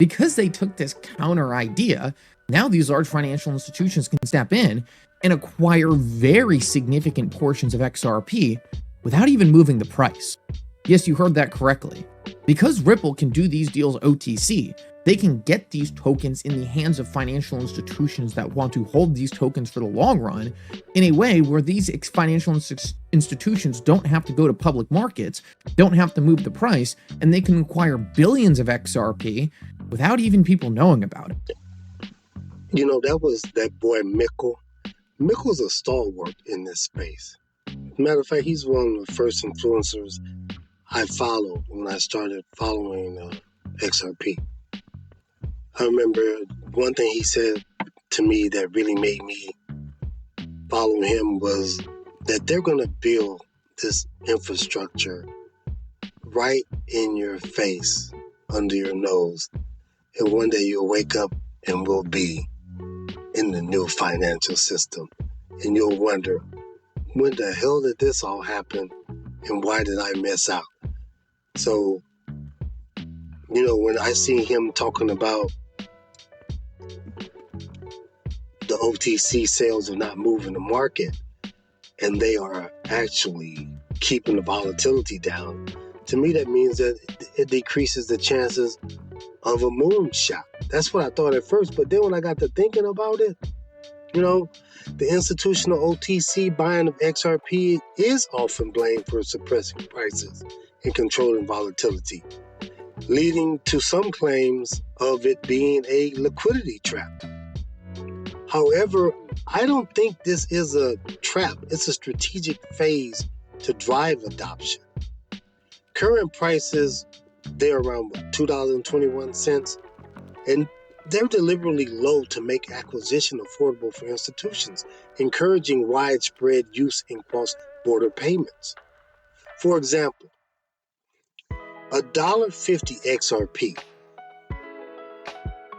Because they took this counter idea, now these large financial institutions can step in and acquire very significant portions of XRP without even moving the price. Yes, you heard that correctly. Because Ripple can do these deals OTC, they can get these tokens in the hands of financial institutions that want to hold these tokens for the long run in a way where these financial institutions don't have to go to public markets, don't have to move the price, and they can acquire billions of XRP without even people knowing about it. You know, that was that boy Mickle. Mickle's a stalwart in this space. Matter of fact, he's one of the first influencers I followed when I started following XRP. I remember one thing he said to me that really made me follow him was that they're going to build this infrastructure right in your face, under your nose. And one day you'll wake up and we'll be in the new financial system. And you'll wonder, when the hell did this all happen? And why did I miss out? So, you know, when I see him talking about the OTC sales are not moving the market and they are actually keeping the volatility down, to me that means that it decreases the chances of a moonshot. That's what I thought at first, but then when I got to thinking about it, you know, the institutional OTC buying of XRP is often blamed for suppressing prices and controlling volatility, leading to some claims of it being a liquidity trap. However, I don't think this is a trap. It's a strategic phase to drive adoption. Current prices, they're around $2.21, and they're deliberately low to make acquisition affordable for institutions, encouraging widespread use in cross-border payments. For example, $1.50 XRP.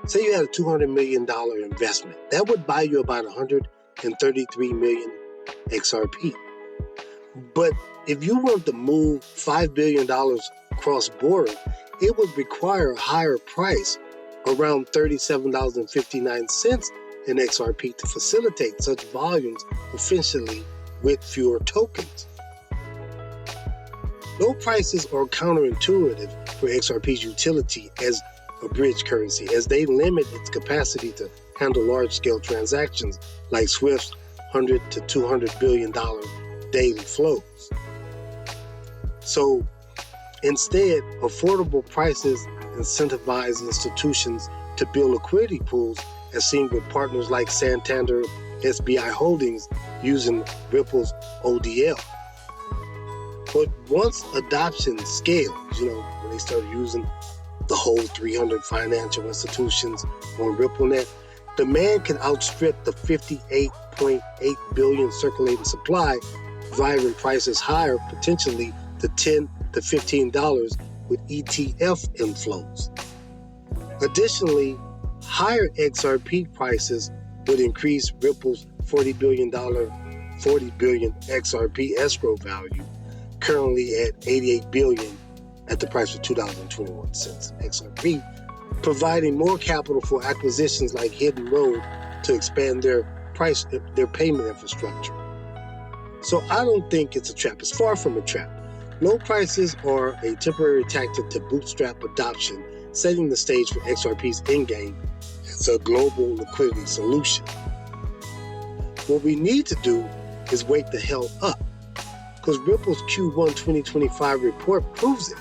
Say you had a $200 million investment. That would buy you about 133 million XRP. But if you want to move $5 billion cross-border, it would require a higher price, around $37.59 in XRP, to facilitate such volumes efficiently with fewer tokens. Low prices are counterintuitive for XRP's utility as a bridge currency, as they limit its capacity to handle large-scale transactions like Swift's $100 to $200 billion daily flows. So instead, affordable prices incentivize institutions to build liquidity pools, as seen with partners like Santander SBI Holdings using Ripple's ODL. But once adoption scales, you know, when they start using the whole 300 financial institutions on RippleNet, demand can outstrip the 58.8 billion circulating supply, driving prices higher, potentially to $10 to $15 with ETF inflows. Additionally, higher XRP prices would increase Ripple's $40 billion XRP escrow value, currently at 88 billion at the price of $2.21 XRP, providing more capital for acquisitions like Hidden Road to expand their payment infrastructure. So I don't think it's a trap. It's far from a trap. Low prices are a temporary tactic to bootstrap adoption, setting the stage for XRP's endgame as a global liquidity solution. What we need to do is wake the hell up, because Ripple's Q1 2025 report proves it.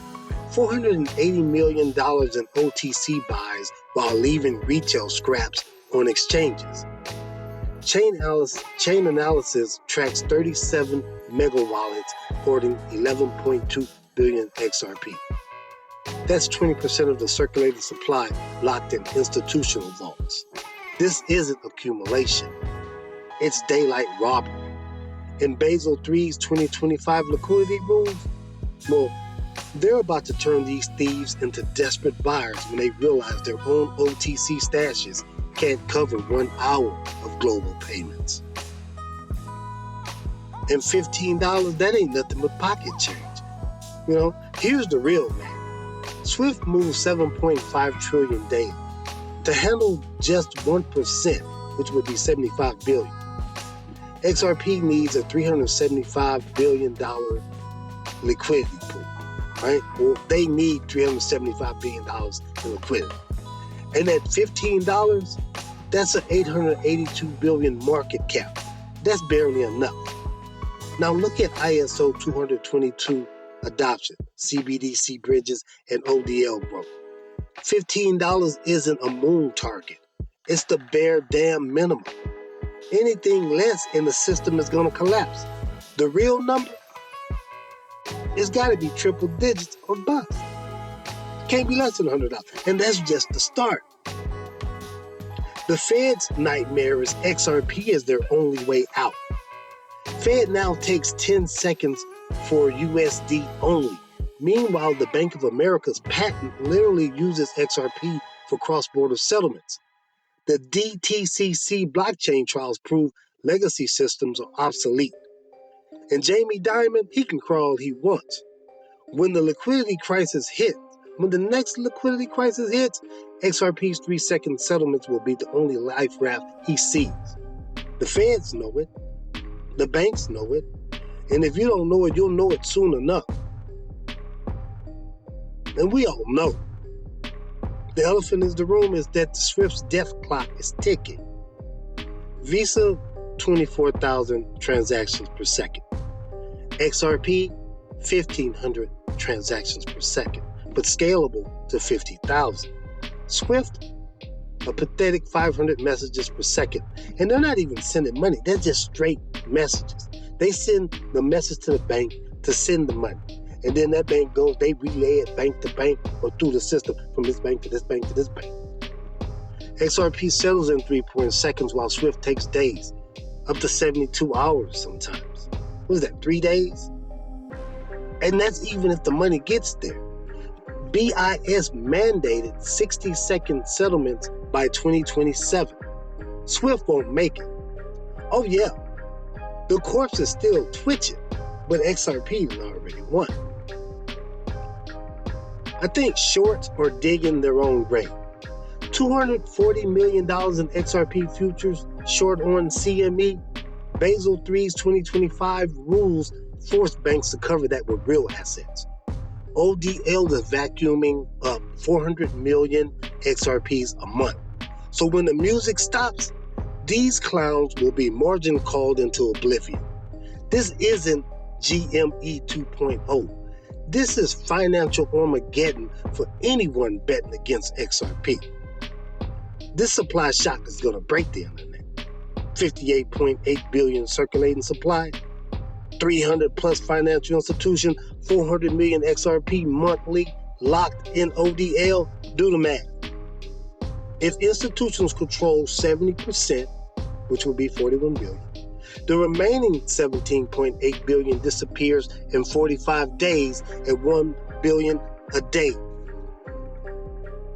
$480 million in OTC buys while leaving retail scraps on exchanges. Chain analysis tracks 37 mega wallets hoarding 11.2 billion XRP. That's 20% of the circulating supply locked in institutional vaults. This isn't accumulation. It's daylight robbery. In Basel III's 2025 liquidity rules, well, they're about to turn these thieves into desperate buyers when they realize their own OTC stashes can't cover 1 hour of global payments. And $15, that ain't nothing but pocket change. You know, here's the real man. SWIFT moves 7.5 trillion daily. To handle just 1%, which would be 75 billion, XRP needs a $375 billion liquidity pool, right? Well, they need $375 billion in liquidity. And at $15, that's an $882 billion market cap. That's barely enough. Now look at ISO 222 adoption, CBDC bridges, and ODL growth. $15 isn't a moon target. It's the bare damn minimum. Anything less and the system is going to collapse. The real number, it's got to be triple digits or bust. Can't be less than $100. And that's just the start. The Fed's nightmare is XRP is their only way out. Fed now takes 10 seconds for USD only. Meanwhile, the Bank of America's patent literally uses XRP for cross-border settlements. The DTCC blockchain trials prove legacy systems are obsolete. And Jamie Dimon, he can crawl all he wants. When the next liquidity crisis hits, XRP's 3-second settlements will be the only life raft he sees. The feds know it. The banks know it. And if you don't know it, you'll know it soon enough. And we all know. The elephant in the room is that the SWIFT's death clock is ticking. Visa, 24,000 transactions per second. XRP, 1,500 transactions per second, but scalable to 50,000. SWIFT, a pathetic 500 messages per second. And they're not even sending money. They're just straight messages. They send the message to the bank to send the money. And then that bank goes, they relay it bank to bank or through the system from this bank to this bank to this bank. XRP settles in 3 seconds while SWIFT takes days, up to 72 hours sometimes. What is that, 3 days? And that's even if the money gets there. BIS mandated 60-second settlements by 2027. SWIFT won't make it. Oh yeah, the corpse is still twitching, but XRP has already won. I think shorts are digging their own grave. $240 million in XRP futures short on CME. Basel III's 2025 rules force banks to cover that with real assets. ODL is vacuuming up 400 million XRPs a month. So when the music stops, these clowns will be margin called into oblivion. This isn't GME 2.0. This is financial Armageddon for anyone betting against XRP. This supply shock is going to break the internet. 58.8 billion circulating supply, 300 plus financial institution, 400 million XRP monthly locked in ODL. Do the math. If institutions control 70%, which would be 41 billion, the remaining 17.8 billion disappears in 45 days at 1 billion a day.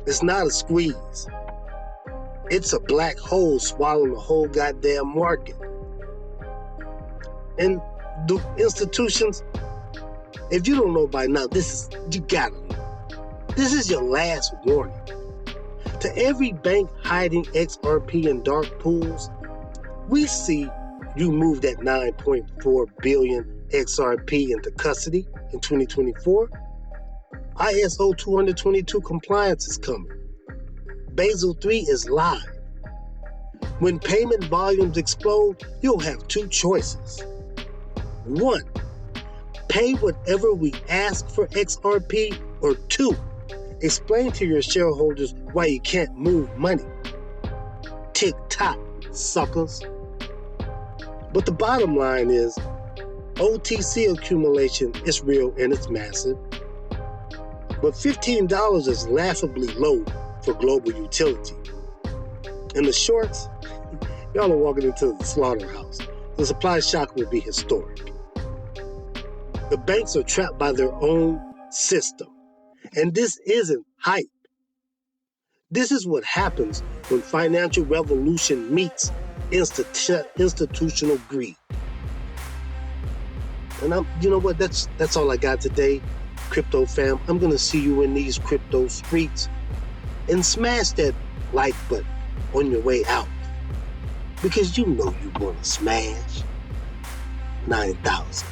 It's not a squeeze. It's a black hole swallowing the whole goddamn market. And the institutions, if you don't know by now, you gotta know. This is your last warning. To every bank hiding XRP in dark pools, we see you move that 9.4 billion XRP into custody in 2024. ISO 222 compliance is coming. Basel III is live. When payment volumes explode, you'll have two choices. 1, pay whatever we ask for XRP, or 2, explain to your shareholders why you can't move money. Tick-tock, suckers. But the bottom line is, OTC accumulation is real and it's massive. But $15 is laughably low for global utility. In the shorts, y'all are walking into the slaughterhouse. The supply shock will be historic. The banks are trapped by their own system. And this isn't hype. This is what happens when financial revolution meets institutional greed. And you know what? That's all I got today. Crypto fam, I'm gonna see you in these crypto streets, and smash that like button on your way out, because you know you wanna smash 9,000.